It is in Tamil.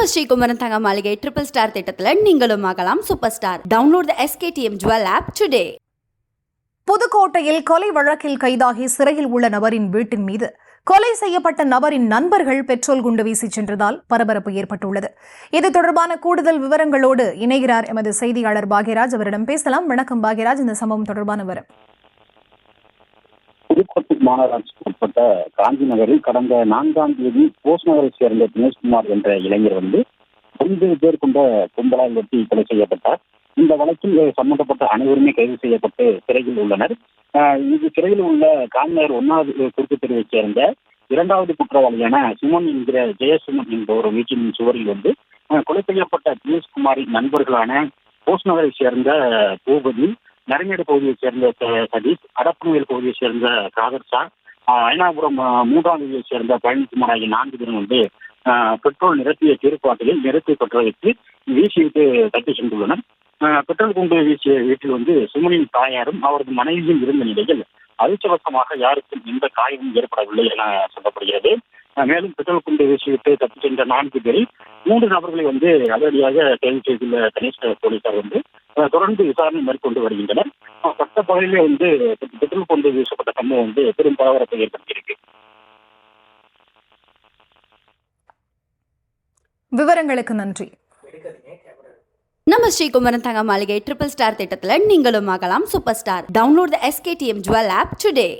நம்ம ஸ்ரீகுமரன் தங்க மாளிகை ட்ரிபிள் ஸ்டார் திட்டத்துல நீங்களும் ஆகலாம் super star. Download the SKTM jewel app today. புதுக்கோட்டையில் கொலை வழக்கில் கைதாகி சிறையில் உள்ள நபரின் வீட்டின் மீது கொலை செய்யப்பட்ட நபரின் நண்பர்கள் பெட்ரோல் குண்டு வீசி சென்றதால் பரபரப்பு ஏற்பட்டுள்ளது. இது தொடர்பான கூடுதல் விவரங்களோடு இணைகிறார் எமது செய்தியாளர் பாக்யராஜ். அவரிடம் பேசலாம். வணக்கம் பாக்யராஜ், இந்த சம்பவம் தொடர்பான விவரம். புதுக்கோட்டை மாநகராட்சிக்கு உட்பட்ட காஞ்சி நகரில் கடந்த 4ஆம் தேதி போஸ் நகரை சேர்ந்த தினேஷ்குமார் என்ற இளைஞர் 9 பேர் கொண்ட கும்பலால் வெட்டி கொலை செய்யப்பட்டார். இந்த வழக்கில் சம்பந்தப்பட்ட அனைவருமே கைது செய்யப்பட்டு சிறையில் உள்ளனர். இது சிறையில் உள்ள காஞ்சி நகர் 1வது குறுக்கு தெருவைச் சேர்ந்த 2வது குற்றவாளியான சுமன் என்கிற ஜெயசுமன் என்ற ஒரு வீட்டின் சுவரில் கொலை செய்யப்பட்ட தினேஷ்குமாரின் நண்பர்களான போஸ் நகரை சேர்ந்த பூபதி, நரமேடு பகுதியைச் சேர்ந்த சதீஷ், அடப்பனவேல் பகுதியைச் சேர்ந்த காதர்ஷா, ஐனாபுரம் 3ஆம் தேதியைச் சேர்ந்த பழனிக்குமார் ஆகிய 4 பேரும் பெட்ரோல் நிரப்பிய தீர்ப்பாட்டிலில் நிறுத்தி பற்ற வைத்து வீசிவிட்டு தப்பி சென்றுள்ளனர். பெட்ரோல் குண்டு வீசிய வீட்டில் சுமனின் தாயாரும் அவரது மனைவியும் இருந்த நிலையில் அதிர்ஷ்டவசமாக யாருக்கும் எந்த காயமும் ஏற்படவில்லை என சொல்லப்படுகிறது. மேலும் பெட்ரோல் குண்டு வீசிவிட்டு தப்பி சென்ற 4 பேரில் 3 நபர்களை அதிரடியாக கைது செய்துள்ள கணேஷ் போலீசார் தொடர்ந்து விசாரணை மேற்கொண்டு வருகின்றனர். பட்ட பகுதியிலே பெட்ரோல் கொண்டு வீசப்பட்ட சம்பவம் பெரும் பரபரப்பை ஏற்படுத்தியிருக்கு. விவரங்களுக்கு நன்றி. நம்ம ஸ்ரீகுமரன் தங்க மாளிகை ட்ரிபிள் ஸ்டார் திட்டத்துல நீங்களும் ஆகலாம் super star. Download the SKTM jewel app today.